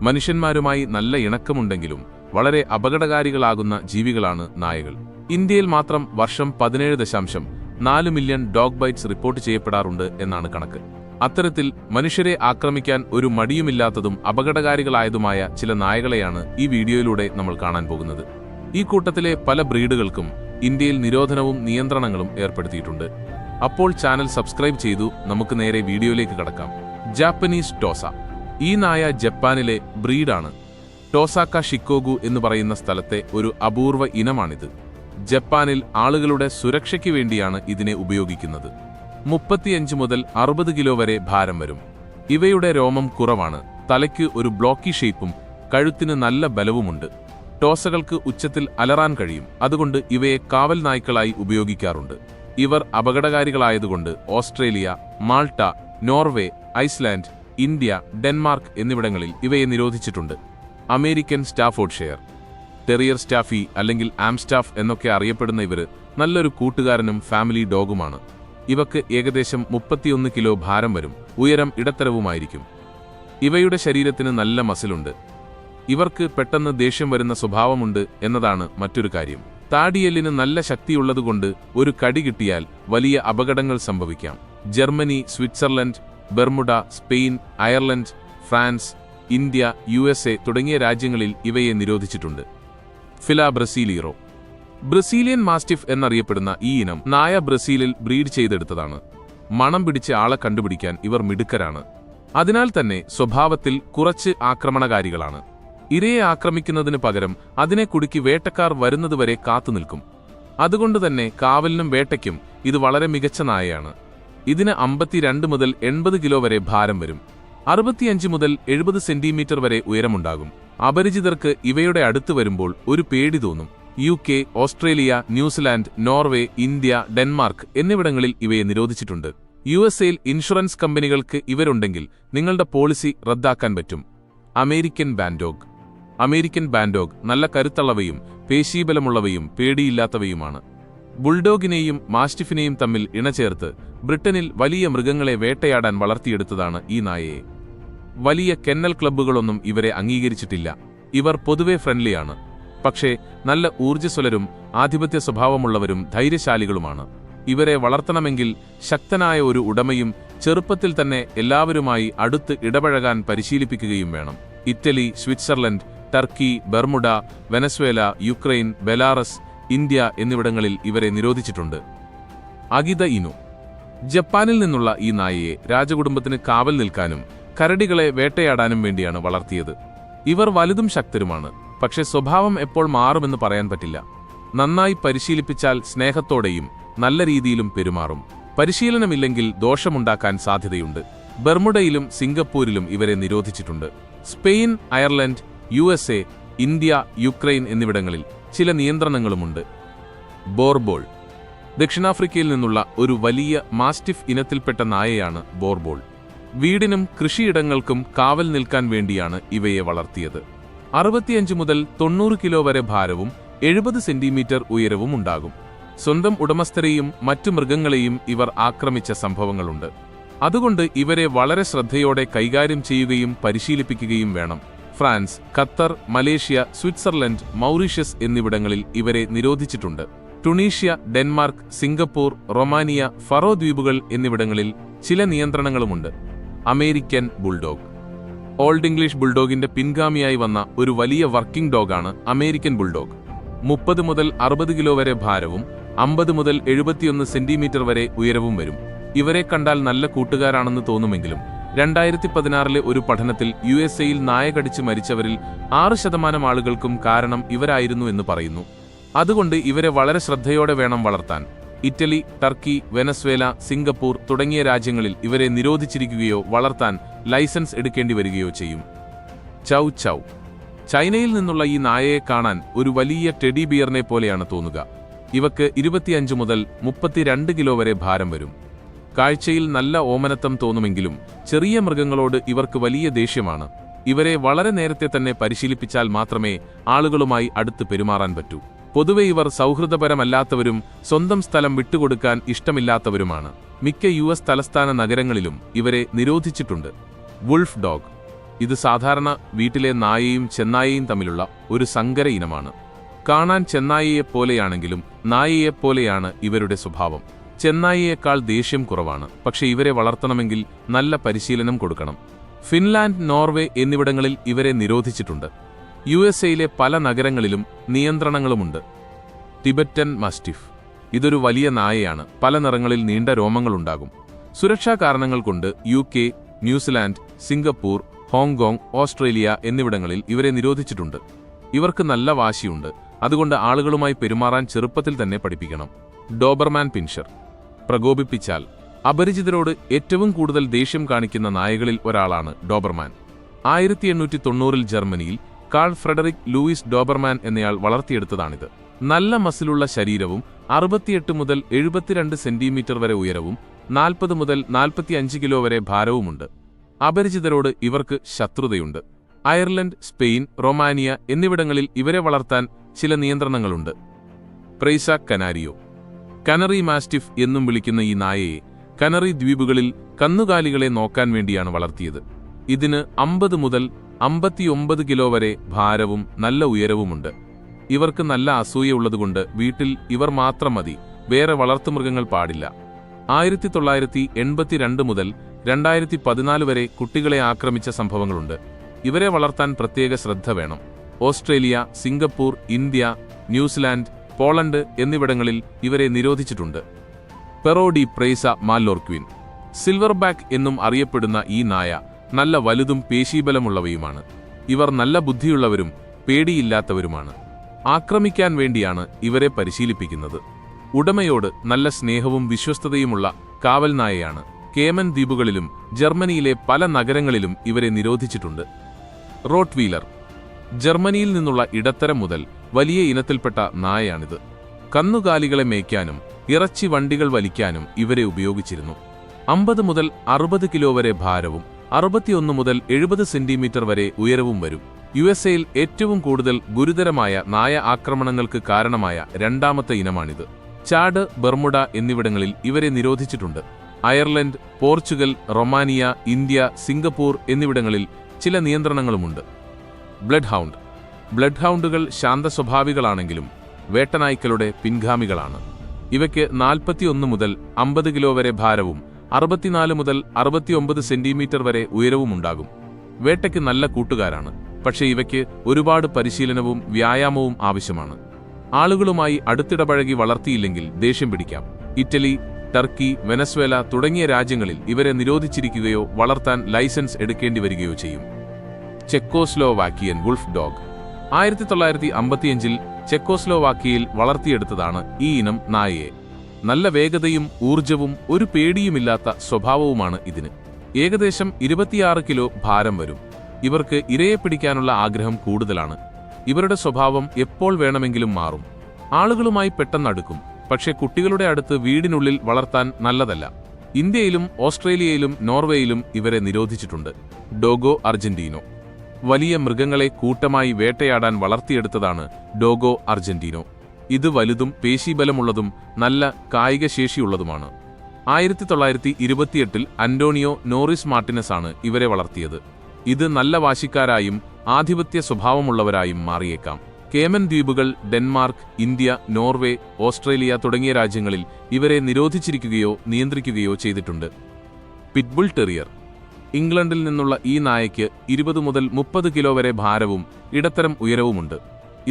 മനുഷ്യന്മാരുമായി നല്ല ഇണക്കമുണ്ടെങ്കിലും വളരെ അപകടകാരികളാകുന്ന ജീവികളാണ് നായകൾ. ഇന്ത്യയിൽ മാത്രം വർഷം 17.4 മില്യൺ ഡോഗ് ബൈറ്റ്സ് റിപ്പോർട്ട് ചെയ്യപ്പെടാറുണ്ട് എന്നാണ് കണക്ക്. അത്തരത്തിൽ മനുഷ്യരെ ആക്രമിക്കാൻ ഒരു മടിയുമില്ലാത്തതും അപകടകാരികളായതുമായ ചില നായകളെയാണ് ഈ വീഡിയോയിലൂടെ നമ്മൾ കാണാൻ പോകുന്നത്. ഈ കൂട്ടത്തിലെ പല ബ്രീഡുകൾക്കും ഇന്ത്യയിൽ നിരോധനവും നിയന്ത്രണങ്ങളും ഏർപ്പെടുത്തിയിട്ടുണ്ട്. അപ്പോൾ ചാനൽ സബ്സ്ക്രൈബ് ചെയ്തു നമുക്ക് നേരെ വീഡിയോയിലേക്ക് കടക്കാം. Japanese Tosa. ഈ നായ ജപ്പാനിലെ ബ്രീഡാണ്. ടോസാക്ക ഷിക്കോഗു എന്ന് പറയുന്ന സ്ഥലത്തെ ഒരു അപൂർവ ഇനമാണിത്. ജപ്പാനിൽ ആളുകളുടെ സുരക്ഷയ്ക്ക് വേണ്ടിയാണ് ഇതിനെ ഉപയോഗിക്കുന്നത്. 35 മുതൽ 60 കിലോ വരെ ഭാരം വരും. ഇവയുടെ രോമം കുറവാണ്. തലയ്ക്ക് ഒരു ബ്ലോക്കി ഷേപ്പും കഴുത്തിന് നല്ല ബലവുമുണ്ട്. ടോസകൾക്ക് ഉച്ചത്തിൽ അലറാൻ കഴിയും. അതുകൊണ്ട് ഇവയെ കാവൽ നായ്ക്കളായി ഉപയോഗിക്കാറുണ്ട്. ഇവർ അപകടകാരികളായതുകൊണ്ട് Australia, Malta, Norway, Iceland, India, Denmark എന്നിവിടങ്ങളിൽ ഇവയെ നിരോധിച്ചിട്ടുണ്ട്. അമേരിക്കൻ സ്റ്റാഫോർഡ്ഷെയർ ടെറിയർ സ്റ്റാഫി അല്ലെങ്കിൽ ആംസ്റ്റാഫ് എന്നൊക്കെ അറിയപ്പെടുന്ന ഇവർ നല്ലൊരു കൂട്ടുകാരനും ഫാമിലി ഡോഗുമാണ്. ഇവക്ക് ഏകദേശം 31 കിലോ ഭാരം വരും. ഉയരം ഇടത്തരവുമായിരിക്കും. ഇവയുടെ ശരീരത്തിന് നല്ല മസിലുണ്ട്. ഇവർക്ക് പെട്ടെന്ന് ദേഷ്യം വരുന്ന സ്വഭാവമുണ്ട് എന്നതാണ് മറ്റൊരു കാര്യം. താടിയെല്ലിന് നല്ല ശക്തിയുള്ളതുകൊണ്ട് ഒരു കടി കിട്ടിയാൽ വലിയ അപകടങ്ങൾ സംഭവിക്കാം. Germany, Switzerland, Bermuda, Spain, Ireland, France, India, USA തുടങ്ങിയ രാജ്യങ്ങളിൽ ഇവയെ നിരോധിച്ചിട്ടുണ്ട്. Fila Brasileiro. ബ്രസീലിയൻ മാസ്റ്റിഫ് എന്നറിയപ്പെടുന്ന ഈ ഇനം നായ ബ്രസീലിൽ ബ്രീഡ് ചെയ്തെടുത്തതാണ്. മണം പിടിച്ച് ആളെ കണ്ടുപിടിക്കാൻ ഇവർ മിടുക്കരാണ്. അതിനാൽ തന്നെ സ്വഭാവത്തിൽ കുറച്ച് ആക്രമണകാരികളാണ്. ഇരയെ ആക്രമിക്കുന്നതിന് പകരം അതിനെ കുടുക്കി വേട്ടക്കാർ വരുന്നതുവരെ കാത്തുനിൽക്കും. അതുകൊണ്ടുതന്നെ കാവലിനും വേട്ടയ്ക്കും ഇത് വളരെ മികച്ച നായയാണ്. ഇതിന് 52 മുതൽ 80 കിലോ വരെ ഭാരം വരും. 65 മുതൽ 70 സെന്റിമീറ്റർ വരെ ഉയരമുണ്ടാകും. അപരിചിതർക്ക് ഇവയുടെ അടുത്ത് വരുമ്പോൾ ഒരു പേടി തോന്നും. UK, Australia, New Zealand, Norway, India, Denmark എന്നിവിടങ്ങളിൽ ഇവയെ നിരോധിച്ചിട്ടുണ്ട്. USAയിൽ ഇൻഷുറൻസ് കമ്പനികൾക്ക് ഇവരുണ്ടെങ്കിൽ നിങ്ങളുടെ പോളിസി റദ്ദാക്കാൻ പറ്റും. അമേരിക്കൻ ബാൻഡോഗ്. അമേരിക്കൻ ബാൻഡോഗ് നല്ല കരുത്തുള്ളവയും പേശീബലമുള്ളവയും പേടിയില്ലാത്തവയുമാണ്. ബുൾഡോഗിനെയും മാസ്റ്റിഫിനെയും തമ്മിൽ ഇണചേർത്ത് ബ്രിട്ടനിൽ വലിയ മൃഗങ്ങളെ വേട്ടയാടാൻ വളർത്തിയെടുത്തതാണ് ഈ നായയെ. വലിയ കെന്നൽ ക്ലബ്ബുകളൊന്നും ഇവരെ അംഗീകരിച്ചിട്ടില്ല. ഇവർ പൊതുവെ ഫ്രണ്ട്ലിയാണ്. പക്ഷേ നല്ല ഊർജ്ജസ്വലരും ആധിപത്യ സ്വഭാവമുള്ളവരും ധൈര്യശാലികളുമാണ്. ഇവരെ വളർത്തണമെങ്കിൽ ശക്തനായ ഒരു ഉടമയും ചെറുപ്പത്തിൽ തന്നെ എല്ലാവരുമായി അടുത്ത് ഇടപഴകാൻ പരിശീലിപ്പിക്കുകയും വേണം. Italy, Switzerland, Turkey, Bermuda, Venezuela, Ukraine, Belarus, India എന്നിവിടങ്ങളിൽ ഇവരെ നിരോധിച്ചിട്ടുണ്ട്. അഗിത ഇനു. ജപ്പാനിൽ നിന്നുള്ള ഈ നായയെ രാജകുടുംബത്തിന് കാവൽ നിൽക്കാനും കരടികളെ വേട്ടയാടാനും വേണ്ടിയാണ് വളർത്തിയത്. ഇവർ വലുതും ശക്തരുമാണ്. പക്ഷെ സ്വഭാവം എപ്പോൾ മാറുമെന്ന് പറയാൻ പറ്റില്ല. നന്നായി പരിശീലിപ്പിച്ചാൽ സ്നേഹത്തോടെയും നല്ല രീതിയിലും പെരുമാറും. പരിശീലനമില്ലെങ്കിൽ ദോഷമുണ്ടാക്കാൻ സാധ്യതയുണ്ട്. ബെർമുഡയിലും സിംഗപ്പൂരിലും ഇവരെ നിരോധിച്ചിട്ടുണ്ട്. Spain, Ireland, USA, India, Ukraine എന്നിവിടങ്ങളിൽ ചില നിയന്ത്രണങ്ങളുമുണ്ട്. ബോർബോൾ. ദക്ഷിണാഫ്രിക്കയിൽ നിന്നുള്ള ഒരു വലിയ മാസ്റ്റിഫ് ഇനത്തിൽപ്പെട്ട നായയാണ് ബോർബോൾ. വീടിനും കൃഷിയിടങ്ങൾക്കും കാവൽ നിൽക്കാൻ വേണ്ടിയാണ് ഇവയെ വളർത്തിയത്. 65 മുതൽ 90 കിലോ വരെ ഭാരവും 70 സെന്റിമീറ്റർ ഉയരവും ഉണ്ടാകും. സ്വന്തം ഉടമസ്ഥരെയും മറ്റു മൃഗങ്ങളെയും ഇവർ ആക്രമിച്ച സംഭവങ്ങളുണ്ട്. അതുകൊണ്ട് ഇവരെ വളരെ ശ്രദ്ധയോടെ കൈകാര്യം ചെയ്യുകയും പരിശീലിപ്പിക്കുകയും വേണം. France, Qatar, Malaysia, Switzerland, Mauritius എന്നിവിടങ്ങളിൽ ഇവരെ നിരോധിച്ചിട്ടുണ്ട്. Tunisia, Denmark, Singapore, Romania, Faroe ദ്വീപുകൾ എന്നിവിടങ്ങളിൽ ചില നിയന്ത്രണങ്ങളുമുണ്ട്. American bulldog. ഓൾഡ് ഇംഗ്ലീഷ് ബുൾഡോഗിന്റെ പിൻഗാമിയായി വന്ന ഒരു വലിയ വർക്കിംഗ് ഡോഗാണ് അമേരിക്കൻ ബുൾഡോഗ്. 30 മുതൽ 60 കിലോ വരെ ഭാരവും 50 മുതൽ 71 സെന്റിമീറ്റർ വരെ ഉയരവും വരും. ഇവരെ കണ്ടാൽ നല്ല കൂട്ടുകാരാണെന്ന് തോന്നുമെങ്കിലും 2016 ഒരു പഠനത്തിൽ USA നായ കടിച്ച് മരിച്ചവരിൽ 6% ആളുകൾക്കും കാരണം ഇവരായിരുന്നു എന്ന് പറയുന്നു. അതുകൊണ്ട് ഇവരെ വളരെ ശ്രദ്ധയോടെ വേണം വളർത്താൻ. ഇറ്റലി, ടർക്കി, വെനസ്വേല, സിംഗപ്പൂർ തുടങ്ങിയ രാജ്യങ്ങളിൽ ഇവരെ നിരോധിച്ചിരിക്കുകയോ വളർത്താൻ ലൈസൻസ് എടുക്കേണ്ടി വരികയോ ചെയ്യും. ചൗ ചൗ. ചൈനയിൽ നിന്നുള്ള ഈ നായയെ കാണാൻ ഒരു വലിയ ടെഡി ബിയറിനെ പോലെയാണ് തോന്നുക. ഇവക്ക് 25 മുതൽ 32 കിലോ വരെ ഭാരം വരും. കാഴ്ചയിൽ നല്ല ഓമനത്തം തോന്നുമെങ്കിലും ചെറിയ മൃഗങ്ങളോട് ഇവർക്ക് വലിയ ദേഷ്യമാണ്. ഇവരെ വളരെ നേരത്തെ തന്നെ പരിശീലിപ്പിച്ചാൽ മാത്രമേ ആളുകളുമായി അടുത്ത് പെരുമാറാൻ പറ്റൂ. പൊതുവെ ഇവർ സൗഹൃദപരമല്ലാത്തവരും സ്വന്തം സ്ഥലം വിട്ടുകൊടുക്കാൻ ഇഷ്ടമില്ലാത്തവരുമാണ്. മിക്ക US തലസ്ഥാന നഗരങ്ങളിലും ഇവരെ നിരോധിച്ചിട്ടുണ്ട്. Wolf dog. ഇത് സാധാരണ വീട്ടിലെ നായയും ചെന്നായയും തമ്മിലുള്ള ഒരു സങ്കര ഇനമാണ്. കാണാൻ ചെന്നായയെപ്പോലെയാണെങ്കിലും നായയെപ്പോലെയാണ് ഇവരുടെ സ്വഭാവം. ചെന്നായയേക്കാൾ ദേഷ്യം കുറവാണ്, പക്ഷേ ഇവരെ വളർത്തണമെങ്കിൽ നല്ല പരിശീലനം കൊടുക്കണം. ഫിൻലാൻഡ്, നോർവേ എന്നിവിടങ്ങളിൽ ഇവരെ നിരോധിച്ചിട്ടുണ്ട്. യുഎസ്എയിലെ പല നഗരങ്ങളിലും നിയന്ത്രണങ്ങളുമുണ്ട്. Tibetan mastiff. ഇതൊരു വലിയ നായയാണ്. പല നിറങ്ങളിൽ നീണ്ട രോമങ്ങളുണ്ടാകും. സുരക്ഷാ കാരണങ്ങൾ കൊണ്ട് UK, New Zealand, Singapore, Hong Kong, Australia എന്നിവിടങ്ങളിൽ ഇവരെ നിരോധിച്ചിട്ടുണ്ട്. ഇവർക്ക് നല്ല വാശിയുണ്ട്. അതുകൊണ്ട് ആളുകളുമായി പെരുമാറാൻ ചെറുപ്പത്തിൽ തന്നെ പഠിപ്പിക്കണം. Dobermann pinscher. പ്രകോപിപ്പിച്ചാൽ അപരിചിതരോട് ഏറ്റവും കൂടുതൽ ദേഷ്യം കാണിക്കുന്ന നായകളിൽ ഒരാളാണ് ഡോബർമാൻ. 1890-ൽ ജർമ്മനിയിൽ കാൾ ഫ്രെഡറിക് ലൂയിസ് ഡോബർമാൻ എന്നയാൾ വളർത്തിയെടുത്തതാണിത്. നല്ല മസിലുള്ള ശരീരവും 68 മുതൽ 72 സെന്റിമീറ്റർ വരെ ഉയരവും 40 മുതൽ 45 കിലോ വരെ ഭാരവുമുണ്ട്. അപരിചിതരോട് ഇവർക്ക് ശത്രുതയുണ്ട്. അയർലൻഡ്, സ്പെയിൻ, റൊമാനിയ എന്നിവിടങ്ങളിൽ ഇവരെ വളർത്താൻ ചില നിയന്ത്രണങ്ങളുണ്ട്. പ്രൈസ കനാരിയോ. കനറി മാസ്റ്റിഫ് എന്നും വിളിക്കുന്ന ഈ നായയെ കനറി ദ്വീപുകളിൽ കന്നുകാലികളെ നോക്കാൻ വേണ്ടിയാണ് വളർത്തിയത്. ഇതിന് 50 മുതൽ 59 കിലോ വരെ ഭാരവും നല്ല ഉയരവുമുണ്ട്. ഇവർക്ക് നല്ല അസൂയുള്ളതുകൊണ്ട് വീട്ടിൽ ഇവർ മാത്രം മതി, വേറെ വളർത്തുമൃഗങ്ങൾ പാടില്ല. 1982 മുതൽ 2014 വരെ കുട്ടികളെ ആക്രമിച്ച സംഭവങ്ങളുണ്ട്. ഇവരെ വളർത്താൻ പ്രത്യേക ശ്രദ്ധ വേണം. Australia, Singapore, India, New Zealand, Poland എന്നിവിടങ്ങളിൽ ഇവരെ നിരോധിച്ചിട്ടുണ്ട്. പെറോ ഡി പ്രൈസ മാല്ലോർക്വിൻ. സിൽവർബാക്ക് എന്നും അറിയപ്പെടുന്ന ഈ നായ നല്ല വലുതും പേശീബലമുള്ളവയുമാണ്. ഇവർ നല്ല ബുദ്ധിയുള്ളവരും പേടിയില്ലാത്തവരുമാണ്. ആക്രമിക്കാൻ വേണ്ടിയാണ് ഇവരെ പരിശീലിപ്പിക്കുന്നത്. ഉടമയോട് നല്ല സ്നേഹവും വിശ്വസ്തതയുമുള്ള കാവൽ നായയാണ്. കേമൻ ദ്വീപുകളിലും ജർമ്മനിയിലെ പല നഗരങ്ങളിലും ഇവരെ നിരോധിച്ചിട്ടുണ്ട്. റോട്ട്വീലർ. ജർമ്മനിയിൽ നിന്നുള്ള ഇടത്തരം മുതൽ വലിയ ഇനത്തിൽപ്പെട്ട നായയാണിത്. കന്നുകാലികളെ മേയ്ക്കാനും ഇറച്ചി വണ്ടികൾ വലിക്കാനും ഇവരെ ഉപയോഗിച്ചിരുന്നു. 50 മുതൽ 60 കിലോ വരെ ഭാരവും 61 മുതൽ 70 സെന്റിമീറ്റർ വരെ ഉയരവും വരും. യുഎസ്എയിൽ ഏറ്റവും കൂടുതൽ ഗുരുതരമായ നായ ആക്രമണങ്ങൾക്ക് കാരണമായ രണ്ടാമത്തെ ഇനമാണിത്. ചാഡ്, ബർമുഡ എന്നിവിടങ്ങളിൽ ഇവരെ നിരോധിച്ചിട്ടുണ്ട്. Ireland, Portugal, Romania, India, Singapore എന്നിവിടങ്ങളിൽ ചില നിയന്ത്രണങ്ങളുമുണ്ട്. Bloodhound. ബ്ലഡ് ഹൗണ്ടുകൾ ശാന്തസ്വഭാവികളാണെങ്കിലും വേട്ടനായ്ക്കളുടെ പിൻഗാമികളാണ്. ഇവയ്ക്ക് 41 മുതൽ 50 കിലോ വരെ ഭാരവും 64 മുതൽ 69 സെന്റിമീറ്റർ വരെ ഉയരവുമുണ്ടാകും. വേട്ടയ്ക്ക് നല്ല കൂട്ടുകാരാണ്, പക്ഷേ ഇവയ്ക്ക് ഒരുപാട് പരിശീലനവും വ്യായാമവും ആവശ്യമാണ്. ആളുകളുമായി അടുത്തിടപഴകി വളർത്തിയില്ലെങ്കിൽ ദേഷ്യം പിടിക്കാം. ഇറ്റലി, ടർക്കി, വെനസ്വേല തുടങ്ങിയ രാജ്യങ്ങളിൽ ഇവരെ നിരോധിച്ചിരിക്കുകയോ വളർത്താൻ ലൈസൻസ് എടുക്കേണ്ടി വരികയോ ചെയ്യും. ചെക്കോസ്ലോവാക്കിയൻ വുൾഫ് ഡോഗ്. 1955-ൽ ചെക്കോസ്ലോവാക്കിയയിൽ വളർത്തിയെടുത്തതാണ് ഈ ഇനം നായയെ. നല്ല വേഗതയും ഊർജവും ഒരു പേടിയുമില്ലാത്ത സ്വഭാവവുമാണ് ഇതിന്. ഏകദേശം 26 കിലോ ഭാരം വരും. ഇവർക്ക് ഇരയെ പിടിക്കാനുള്ള ആഗ്രഹം കൂടുതലാണ്. ഇവരുടെ സ്വഭാവം എപ്പോൾ വേണമെങ്കിലും മാറും. ആളുകളുമായി പെട്ടെന്നടുക്കും, പക്ഷേ കുട്ടികളുടെ അടുത്ത് വീടിനുള്ളിൽ വളർത്താൻ നല്ലതല്ല. ഇന്ത്യയിലും ഓസ്ട്രേലിയയിലും നോർവേയിലും ഇവരെ നിരോധിച്ചിട്ടുണ്ട്. ഡോഗോ അർജന്റീനോ. വലിയ മൃഗങ്ങളെ കൂട്ടമായി വേട്ടയാടാൻ വളർത്തിയെടുത്തതാണ് ഡോഗോ അർജന്റീനോ. ഇത് വലുതും പേശീബലമുള്ളതും നല്ല കായികശേഷിയുള്ളതുമാണ്. 1928-ൽ അന്റോണിയോ നോറിസ് മാർട്ടിനസ് ആണ് ഇവരെ വളർത്തിയത്. ഇത് നല്ല വാശിക്കാരായും ആധിപത്യ സ്വഭാവമുള്ളവരായും മാറിയേക്കാം. കേമൻ ദ്വീപുകൾ, ഡെൻമാർക്ക്, ഇന്ത്യ, നോർവേ, ഓസ്ട്രേലിയ തുടങ്ങിയ രാജ്യങ്ങളിൽ ഇവരെ നിരോധിച്ചിരിക്കുകയോ നിയന്ത്രിക്കുകയോ ചെയ്തിട്ടുണ്ട്. Pit bull terrier. ഇംഗ്ലണ്ടിൽ നിന്നുള്ള ഈ നായയ്ക്ക് 20 മുതൽ 30 കിലോ വരെ ഭാരവും ഇടത്തരം ഉയരവുമുണ്ട്.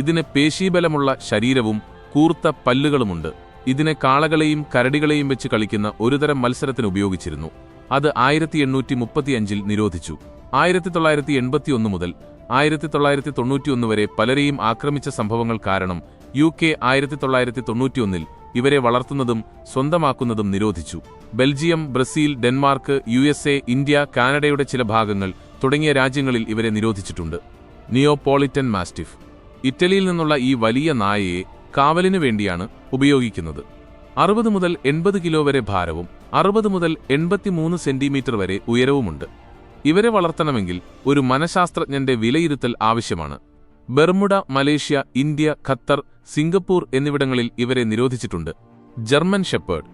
ഇതിന് പേശീബലമുള്ള ശരീരവും കൂർത്ത പല്ലുകളുമുണ്ട്. ഇതിനെ കാളകളെയും കരടികളെയും വെച്ച് കളിക്കുന്ന ഒരുതരം മത്സരത്തിന് ഉപയോഗിച്ചിരുന്നു. അത് 1835-ൽ നിരോധിച്ചു. 1981 മുതൽ 1991 വരെ പലരെയും ആക്രമിച്ച സംഭവങ്ങൾ കാരണം UK 1991-ൽ ഇവരെ വളർത്തുന്നതും സ്വന്തമാക്കുന്നതും നിരോധിച്ചു. Belgium, Brazil, Denmark, USA, India, കാനഡയുടെ ചില ഭാഗങ്ങൾ തുടങ്ങിയ രാജ്യങ്ങളിൽ ഇവരെ നിരോധിച്ചിട്ടുണ്ട്. നിയോപോളിറ്റൻ മാസ്റ്റിഫ്. ഇറ്റലിയിൽ നിന്നുള്ള ഈ വലിയ നായയെ കാവലിനു വേണ്ടിയാണ് ഉപയോഗിക്കുന്നത്. 60 മുതൽ 80 കിലോ വരെ ഭാരവും 60 മുതൽ 83 സെന്റിമീറ്റർ വരെ ഉയരവുമുണ്ട്. ഇവരെ വളർത്തണമെങ്കിൽ ഒരു മനഃശാസ്ത്രജ്ഞന്റെ വിലയിരുത്തൽ ആവശ്യമാണ്. Bermuda, Malaysia, India, Qatar, Singapore എന്നിവിടങ്ങളിൽ ഇവരെ നിരോധിച്ചിട്ടുണ്ട്. German shepherd.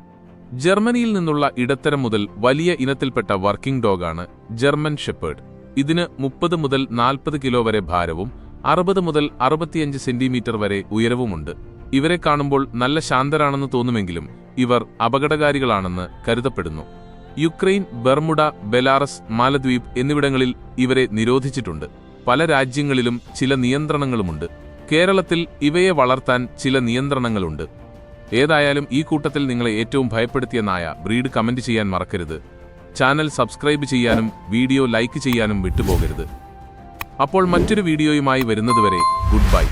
ജർമ്മനിയിൽ നിന്നുള്ള ഇടത്തരം മുതൽ വലിയ ഇനത്തിൽപ്പെട്ട വർക്കിംഗ് ഡോഗാണ് ജർമ്മൻ ഷെപ്പേർഡ്. ഇതിന് 30 മുതൽ 40 കിലോ വരെ ഭാരവും 60 മുതൽ 65 സെന്റിമീറ്റർ വരെ ഉയരവുമുണ്ട്. ഇവരെ കാണുമ്പോൾ നല്ല ശാന്തരാണെന്ന് തോന്നുമെങ്കിലും ഇവർ അപകടകാരികളാണെന്ന് കരുതപ്പെടുന്നു. യുക്രൈൻ, ബർമുഡ, ബെലാറസ്, മാലദ്വീപ് എന്നിവിടങ്ങളിൽ ഇവരെ നിരോധിച്ചിട്ടുണ്ട്. പല രാജ്യങ്ങളിലും ചില നിയന്ത്രണങ്ങളുമുണ്ട്. കേരളത്തിൽ ഇവയെ വളർത്താൻ ചില നിയന്ത്രണങ്ങളുണ്ട്. ഏതായാലും ഈ കൂട്ടത്തിൽ നിങ്ങളെ ഏറ്റവും ഭയപ്പെടുത്തിയ നായ ബ്രീഡ് കമന്റ് ചെയ്യാൻ മറക്കരുത്. ചാനൽ സബ്സ്ക്രൈബ് ചെയ്യാനും വീഡിയോ ലൈക്ക് ചെയ്യാനും വിട്ടുപോകരുത്. അപ്പോൾ മറ്റൊരു വീഡിയോയുമായി വരുന്നതുവരെ ഗുഡ് ബൈ.